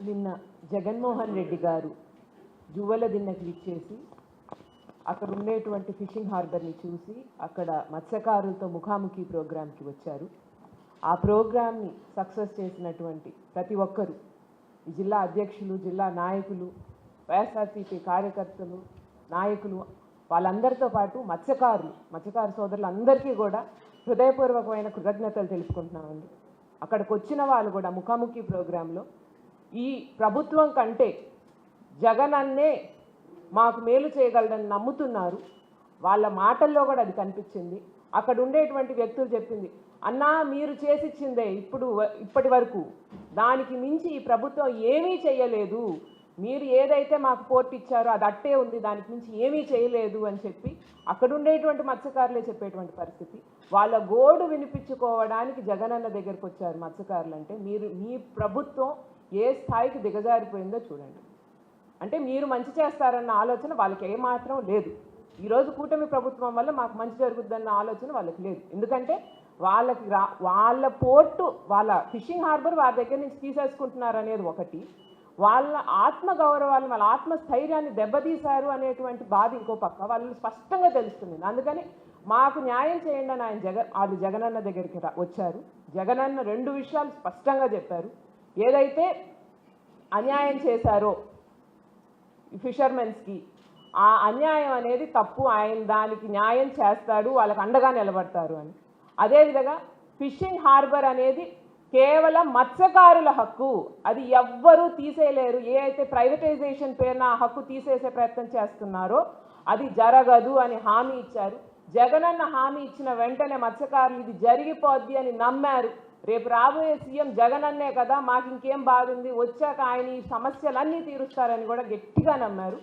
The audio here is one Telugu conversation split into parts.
నిన్న జగన్మోహన్ రెడ్డి గారు జువ్వల దిన్నకి ఇచ్చేసి అక్కడ ఉండేటువంటి ఫిషింగ్ హార్బర్ని చూసి అక్కడ మత్స్యకారులతో ముఖాముఖి ప్రోగ్రాంకి వచ్చారు. ఆ ప్రోగ్రామ్ని సక్సెస్ చేసినటువంటి ప్రతి ఒక్కరూ, ఈ జిల్లా అధ్యక్షులు, జిల్లా నాయకులు, వైఎస్ఆర్సీపీ కార్యకర్తలు, నాయకులు, వాళ్ళందరితో పాటు మత్స్యకారు సోదరులు అందరికీ కూడా హృదయపూర్వకమైన కృతజ్ఞతలు తెలుపుకుంటున్నామండి. అక్కడికి వచ్చిన వాళ్ళు కూడా ముఖాముఖి ప్రోగ్రాంలో ఈ ప్రభుత్వం కంటే జగన్ అన్నే మాకు మేలు చేయగలడని నమ్ముతున్నారు. వాళ్ళ మాటల్లో కూడా అది కనిపించింది. అక్కడ ఉండేటువంటి వ్యక్తులు చెప్పింది, అన్నా మీరు చేసిచ్చిందే ఇప్పటి వరకు దానికి మించి ఈ ప్రభుత్వం ఏమీ చేయలేదు, మీరు ఏదైతే మాకు పోర్ట్ ఇచ్చారో అది అట్టే ఉంది, దానికి మించి ఏమీ చేయలేదు అని చెప్పి అక్కడ ఉండేటువంటి మత్స్యకారులే చెప్పేటువంటి పరిస్థితి. వాళ్ళ గోడు వినిపించుకోవడానికి జగనన్న దగ్గరికి వచ్చారు మత్స్యకారులు. అంటే మీ ప్రభుత్వం ఏ స్థాయికి దిగజారిపోయిందో చూడండి. అంటే మీరు మంచి చేస్తారన్న ఆలోచన వాళ్ళకి ఏమాత్రం లేదు. ఈరోజు కూటమి ప్రభుత్వం వల్ల మాకు మంచి జరుగుద్దన్న ఆలోచన వాళ్ళకి లేదు. ఎందుకంటే వాళ్ళ పోర్టు, వాళ్ళ ఫిషింగ్ హార్బర్ వాళ్ళ దగ్గర నుంచి తీసేసుకుంటున్నారు అనేది ఒకటి, వాళ్ళ ఆత్మగౌరవాన్ని, వాళ్ళ ఆత్మస్థైర్యాన్ని దెబ్బతీశారు అనేటువంటి బాధ ఇంకో పక్క వాళ్ళు స్పష్టంగా తెలుస్తుంది. అందుకని మాకు న్యాయం చేయండి అని వాళ్ళు జగనన్న దగ్గరికి వచ్చారు. జగనన్న 2 విషయాలు స్పష్టంగా చెప్పారు. ఏదైతే అన్యాయం చేశారో ఫిషర్మెన్స్కి, ఆ అన్యాయం అనేది తప్పు, ఆయన దానికి న్యాయం చేస్తాడు, వాళ్ళకి అండగా నిలబడతారు అని. అదేవిధంగా ఫిషింగ్ హార్బర్ అనేది కేవలం మత్స్యకారుల హక్కు, అది ఎవ్వరూ తీసేయలేరు. ఏ అయితే ప్రైవేటైజేషన్ పేరున ఆ హక్కు తీసేసే ప్రయత్నం చేస్తున్నారో అది జరగదు అని హామీ ఇచ్చారు. జగనన్న హామీ ఇచ్చిన వెంటనే మత్స్యకారులు ఇది జరిగిపోద్ది అని నమ్మారు. రేపు రాబోయే సీఎం జగనన్నే కదా, మాకు ఇంకేం బాగుంది, వచ్చాక ఆయన ఈ సమస్యలన్నీ తీరుస్తారని కూడా గట్టిగా నమ్మారు.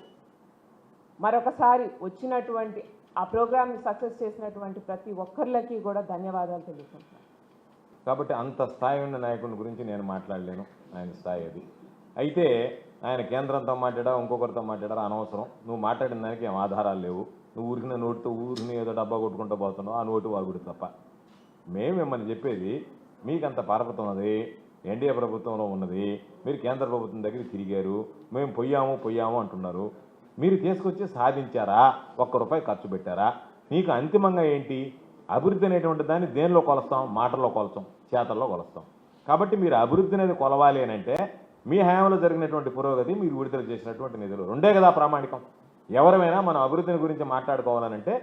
మరొకసారి వచ్చినటువంటి ఆ ప్రోగ్రామ్ని సక్సెస్ చేసినటువంటి ప్రతి ఒక్కరికి కూడా ధన్యవాదాలు తెలుపుకుంటున్నాను. కాబట్టి అంత స్థాయి ఉన్న నాయకుడి గురించి నేను మాట్లాడలేను, ఆయన స్థాయి అది. అయితే ఆయన కేంద్రంతో మాట్లాడా, ఇంకొకరితో మాట్లాడారా అనవసరం. నువ్వు మాట్లాడిన దానికి ఏం ఆధారాలు లేవు. నువ్వు ఊరికిన నోటితో ఊరిని ఏదో డబ్బా కొట్టుకుంటూ పోతున్నావు, ఆ నోటు వాగుడు తప్ప. మేము మిమ్మల్ని చెప్పేది, మీకంత పారపతం ఉన్నది, ఎన్డీఏ ప్రభుత్వంలో ఉన్నది, మీరు కేంద్ర ప్రభుత్వం దగ్గర తిరిగారు, మేము పొయ్యాము అంటున్నారు. మీరు తీసుకొచ్చి సాధించారా? ₹1 ఖర్చు పెట్టారా? మీకు అంతిమంగా ఏంటి? అభివృద్ధి అనేటువంటి దాన్ని దేనిలో కొలుస్తాం? మాటల్లో కొలుస్తాం, చేతల్లో కొలుస్తాం. కాబట్టి మీరు అభివృద్ధి అనేది కొలవాలి అని అంటే మీ హయాంలో జరిగినటువంటి పురోగతి, మీరు విడుదల చేసినటువంటి నిధులు 2 కదా ప్రామాణికం. ఎవరైనా మనం అభివృద్ధిని గురించి మాట్లాడుకోవాలనంటే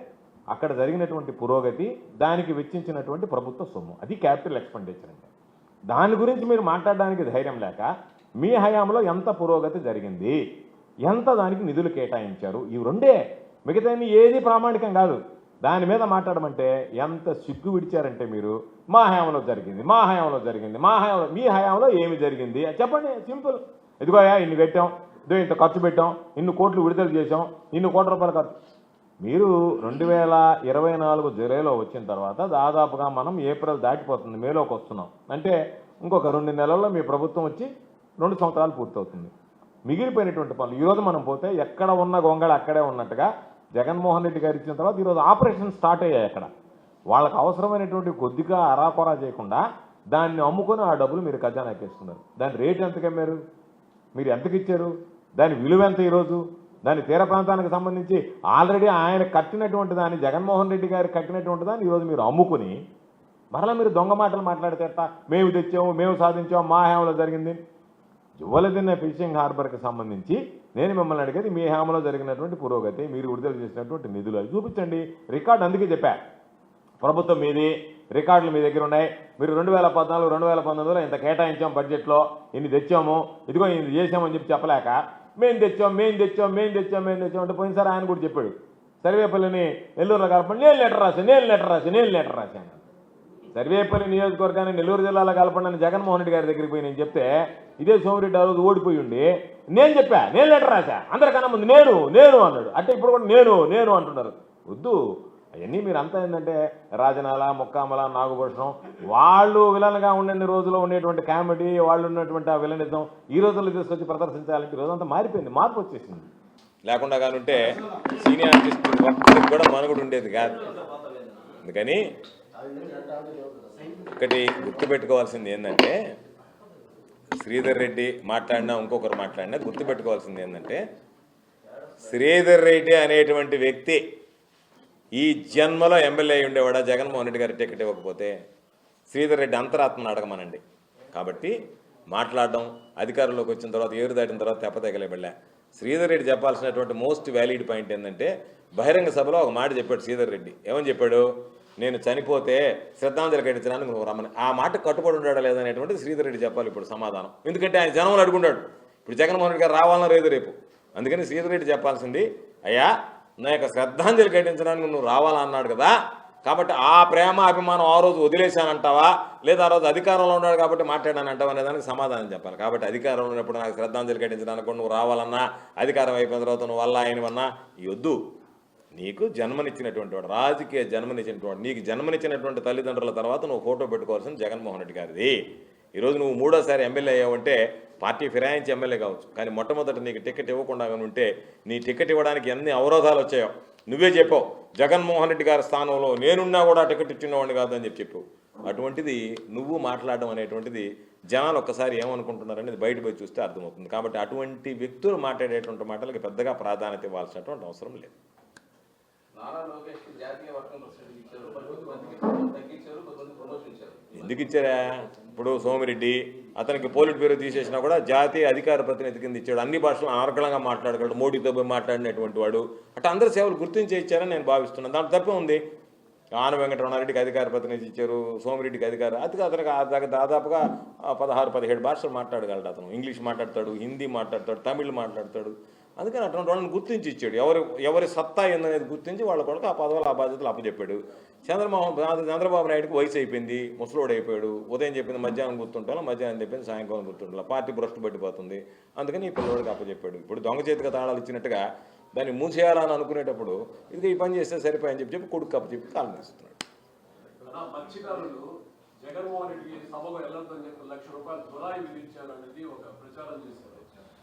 అక్కడ జరిగినటువంటి పురోగతి, దానికి వెచ్చించినటువంటి ప్రభుత్వ సొమ్ము, అది క్యాపిటల్ ఎక్స్పెండిచర్ అంటే. దాని గురించి మీరు మాట్లాడడానికి ధైర్యం లేక మీ హయాంలో ఎంత పురోగతి జరిగింది, ఎంత దానికి నిధులు కేటాయించారు, ఇవి 2. మిగతా ఏది ప్రామాణికం కాదు. దాని మీద మాట్లాడమంటే ఎంత సిగ్గు విడిచారంటే మీరు మా హయాంలో జరిగింది, మీ హయాంలో ఏమి జరిగింది చెప్పండి, సింపుల్. ఇదిగోయా ఇన్ని పెట్టాం, ఇదో ఇంత ఖర్చు పెట్టాం, ఇన్ని కోట్లు విడుదల చేసాం, ఇన్ని కోట్ల రూపాయలు ఖర్చు. మీరు 2024 జూలైలో వచ్చిన తర్వాత దాదాపుగా మనం ఏప్రిల్ దాటిపోతుంది, మేలోకి వస్తున్నాం. అంటే ఇంకొక 2 నెలల్లో మీ ప్రభుత్వం వచ్చి 2 సంవత్సరాలు పూర్తవుతుంది. మిగిలిపోయినటువంటి పనులు ఈరోజు మనం పోతే ఎక్కడ ఉన్న గొంగళ అక్కడే ఉన్నట్టుగా జగన్మోహన్ రెడ్డి గారు ఇచ్చిన తర్వాత ఈరోజు ఆపరేషన్ స్టార్ట్ అయ్యాయి. అక్కడ వాళ్ళకి అవసరమైనటువంటి కొద్దిగా అరాకొరా చేయకుండా దాన్ని అమ్ముకొని ఆ డబ్బులు మీరు ఖజానా ఎక్కేసుకున్నారు. దాని రేటు ఎంత కమ్మారు, మీరు ఎంతకి ఇచ్చారు, దాని విలువ ఎంత ఈరోజు, దాని తీర ప్రాంతానికి సంబంధించి ఆల్రెడీ ఆయన కట్టినటువంటి దాన్ని, జగన్మోహన్ రెడ్డి గారు కట్టినటువంటి దాన్ని ఈరోజు మీరు అమ్ముకుని మరలా మీరు దొంగ మాటలు మాట్లాడితే మేము తెచ్చాము, మేము సాధించాము, మా హయాంలో జరిగింది. జువ్వలదిన్న ఫిషింగ్ హార్బర్కి సంబంధించి నేను మిమ్మల్ని అడిగేది మీ హయాంలో జరిగినటువంటి పురోగతి, మీరు విడుదల చేసినటువంటి నిధులు అది చూపించండి. రికార్డు అందుకే చెప్పా, ప్రభుత్వం మీది, రికార్డులు మీ దగ్గర ఉన్నాయి. మీరు 2014, 2019లో ఇంత కేటాయించాం, బడ్జెట్లో ఇన్ని తెచ్చాము, ఇదిగో ఇది చేసామని చెప్పి చెప్పలేక మేము తెచ్చాం అంటే పోయినసారి ఆయన కూడా చెప్పాడు. సర్వేపల్లిని నెల్లూరులో కలపండి, నేను లెటర్ రాశాను. సర్వేపల్లి నియోజకవర్గాన్ని నెల్లూరు జిల్లాలో కలపండి అని జగన్మోహన్ రెడ్డి గారి దగ్గరికి పోయి నేను చెప్తే, ఇదే సోమిరెడ్డి ఆ రోజు ఓడిపోయి ఉండి నేను చెప్పా, నేను లెటర్ రాశా, అందరికన్నా ముందు నేను అన్నాడు. అంటే ఇప్పుడు కూడా నేను అంటున్నారు. వద్దు, అవన్నీ మీరు అంతా ఏంటంటే రాజనాల, ముక్కామల, నాగభూషణం వాళ్ళు విలన్గా ఉండే రోజులో ఉండేటువంటి కామెడీ, వాళ్ళు ఉన్నటువంటి ఆ విలనిజం ఈ రోజుల్లో తీసుకొచ్చి ప్రదర్శించాలంటే ఈ రోజంతా మారిపోయింది, మార్పు వచ్చేసింది. లేకుండా కానుంటే సీనియర్ ఆర్టిస్ట్ ఒక్కరికి కూడా మనుగుడు ఉండేది కాదు. అందుకని ఒకటి గుర్తుపెట్టుకోవాల్సింది ఏంటంటే, శ్రీధర్ రెడ్డి మాట్లాడినా ఇంకొకరు మాట్లాడినా గుర్తుపెట్టుకోవాల్సింది ఏంటంటే శ్రీధర్ రెడ్డి అనేటువంటి వ్యక్తి ఈ జన్మలో ఎమ్మెల్యే అయి ఉండేవాడా జగన్మోహన్ రెడ్డి గారి టికెట్ ఇవ్వకపోతే? శ్రీధర్ రెడ్డి అంతరాత్మను అడగమనండి. కాబట్టి మాట్లాడడం అధికారంలోకి వచ్చిన తర్వాత ఏరు దాటిన తర్వాత తెప్పతెగలే వెళ్ళా. శ్రీధర్ రెడ్డి చెప్పాల్సినటువంటి మోస్ట్ వ్యాలిడ్ పాయింట్ ఏంటంటే బహిరంగ సభలో ఒక మాట చెప్పాడు శ్రీధర్ రెడ్డి. ఏమని చెప్పాడు? నేను చనిపోతే శ్రద్ధాంజలి ఘటించడానికి నువ్వు రమ్మని. ఆ మాట కట్టుబడి ఉన్నాడా లేదనేటువంటిది శ్రీధర్ రెడ్డి చెప్పాలి ఇప్పుడు సమాధానం. ఎందుకంటే ఆయన జనంలో అడుగుంటాడు ఇప్పుడు జగన్మోహన్ రెడ్డి గారు రావాలన్నా లేదు రేపు. అందుకని శ్రీధర్ రెడ్డి చెప్పాల్సింది, అయ్యా నా యొక్క శ్రద్ధాంజలి ఘటించడానికి నువ్వు రావాలన్నాడు కదా, కాబట్టి ఆ ప్రేమ అభిమానం ఆ రోజు వదిలేశానంటావా, లేదా ఆ రోజు అధికారంలో ఉన్నాడు కాబట్టి మాట్లాడానంటావా అనే దానికి సమాధానం చెప్పాలి. కాబట్టి అధికారంలో ఉన్నప్పుడు నాకు శ్రద్ధాంజలి ఘటించడానికి కూడా నువ్వు రావాలన్నా, అధికారం అయిపోయిన తర్వాత నువ్వు వల్ల ఆయనవన్నా వద్దు. నీకు జన్మనిచ్చినటువంటి వాడు, రాజకీయ జన్మనిచ్చినటువంటి వాడు, నీకు జన్మనిచ్చినటువంటి తల్లిదండ్రుల తర్వాత నువ్వు ఫోటో పెట్టుకోవాల్సిన జగన్మోహన్ రెడ్డి గారిది. ఈరోజు నువ్వు మూడోసారి ఎమ్మెల్యే అయ్యావంటే పార్టీ ఫిరాయించి ఎమ్మెల్యే కావచ్చు, కానీ మొట్టమొదటి నీకు టికెట్ ఇవ్వకుండా ఉంటే నీ టికెట్ ఇవ్వడానికి ఎన్ని అవరోధాలు వచ్చాయో నువ్వే చెప్పావు. జగన్మోహన్ రెడ్డి గారి స్థానంలో నేనున్నా కూడా టికెట్ ఇచ్చినవాడిని కాదని చెప్పావు. అటువంటిది నువ్వు మాట్లాడడం అనేటువంటిది జనాలు ఒక్కసారి ఏమనుకుంటున్నారనేది బయట పోయి చూస్తే అర్థమవుతుంది. కాబట్టి అటువంటి వ్యక్తులు మాట్లాడేటువంటి మాటలకి పెద్దగా ప్రాధాన్యత ఇవ్వాల్సినటువంటి అవసరం లేదు. ఎందుకు ఇచ్చారా? ఇప్పుడు సోమిరెడ్డి అతనికి పోలిట్ బ్యూరో తీసేసినా కూడా జాతీయ అధికార ప్రతినిధి కింద ఇచ్చాడు. అన్ని భాషలు అనర్గళంగా మాట్లాడగలడు, మోడీతో పోయి మాట్లాడినటువంటి వాడు. అట్లా అందరు సేవలు గుర్తించి ఇచ్చారని నేను భావిస్తున్నాను. దాంట్లో తప్పే ఉంది. ఆన వెంకటరమణారెడ్డికి అధికార ప్రతినిధి ఇచ్చారు, సోమిరెడ్డికి అతనికి దాదాపుగా 16-17 భాషలు మాట్లాడగలడు. అతను ఇంగ్లీష్ మాట్లాడతాడు, హిందీ మాట్లాడతాడు, తమిళ్ మాట్లాడతాడు. అందుకని అటువంటి వాళ్ళని గుర్తించి ఇచ్చాడు. ఎవరి సత్తా ఏందనేది గుర్తించి వాళ్ళ కొడుకు ఆ పదవులు ఆ బాధ్యతలు అప్పచెప్పాడు. చంద్రబాబు నాయుడుకి వయసు అయిపోయింది, ముసలోడు అయిపోయాడు. ఉదయం చెప్పింది మధ్యాహ్నం గుర్తుంటాలో, మధ్యాహ్నం చెప్పింది సాయంకాలం గుర్తుంటాలో. పార్టీ భ్రష్టు పట్టిపోతుంది. అందుకని ఈ పిల్లవాడికి అప్పచెప్పాడు. ఇప్పుడు దొంగ చేతికి తాళాలు ఇచ్చినట్టుగా దాన్ని మూసేయాలని అనుకునేటప్పుడు ఇది ఈ పని చేస్తే సరిపోయని చెప్పి కొడుకు అప్పచెప్పి కాలం వేస్తున్నాడు. జగన్మోహన్ రెడ్డి సభకు వెళ్ళొద్దని చెప్పి ₹1,00,000 దురాయి విధించారనేది ఒక ప్రచారం చేశారు.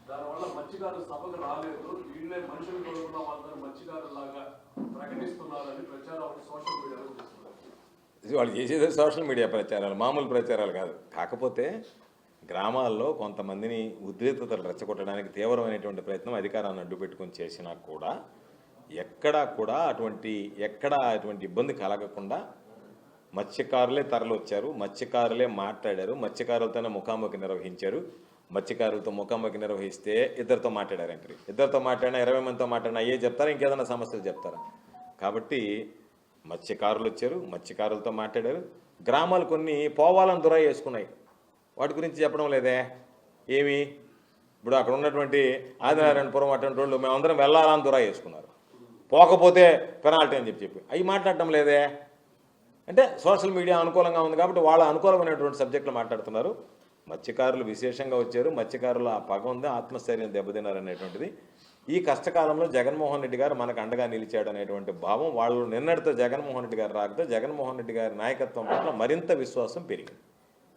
దానివల్ల మత్స్యకారులు సభకు రాలేదు, వీళ్ళే మనుషులు కొనుక్కున్న వాళ్ళని మత్స్యకారులాగా ప్రకటిస్తున్నారని ప్రచారం సోషల్ మీడియాలో చేస్తున్నారు. వాళ్ళు చేసేది సోషల్ మీడియా ప్రచారాలు, మామూలు ప్రచారాలు కాదు. కాకపోతే గ్రామాల్లో కొంతమందిని ఉద్రిక్తతలు రెచ్చగొట్టడానికి తీవ్రమైనటువంటి ప్రయత్నం అధికారాన్ని అడ్డు పెట్టుకొని చేసినా కూడా ఎక్కడా అటువంటి ఇబ్బంది కలగకుండా మత్స్యకారులే తరలొచ్చారు, మత్స్యకారులే మాట్లాడారు, మత్స్యకారులతోనే ముఖాముఖి నిర్వహించారు. మత్స్యకారులతో ముఖాముఖి నిర్వహిస్తే ఇద్దరితో మాట్లాడారంటారు. ఇద్దరితో మాట్లాడినా 20 మందితో మాట్లాడినా అయ్యే చెప్తారా, ఇంకేదైనా సమస్యలు చెప్తారా? కాబట్టి మత్స్యకారులు వచ్చారు, మత్స్యకారులతో మాట్లాడారు. గ్రామాలు కొన్ని పోవాలని దురాయి వేసుకున్నాయి, వాటి గురించి చెప్పడం లేదే ఏమి? ఇప్పుడు అక్కడ ఉన్నటువంటి ఆదినారాయణపురం అటువంటి వాళ్ళు మేమందరం వెళ్ళాలని దురాయి వేసుకున్నారు, పోకపోతే పెనాల్టీ అని చెప్పి అవి మాట్లాడటం లేదే. అంటే సోషల్ మీడియా అనుకూలంగా ఉంది కాబట్టి వాళ్ళ అనుకూలమైనటువంటి సబ్జెక్టులు మాట్లాడుతున్నారు. మత్స్యకారులు విశేషంగా వచ్చారు, మత్స్యకారుల పగ ఉంది, ఆత్మస్థైర్యం దెబ్బతిన్నారు అనేటువంటిది. ఈ కష్టకాలంలో జగన్మోహన్ రెడ్డి గారు మనకు అండగా నిలిచాడు అనేటువంటి భావం వాళ్ళు నిన్నటితో జగన్మోహన్ రెడ్డి గారు రాకతో జగన్మోహన్ రెడ్డి గారి నాయకత్వం పట్ల మరింత విశ్వాసం పెరిగింది.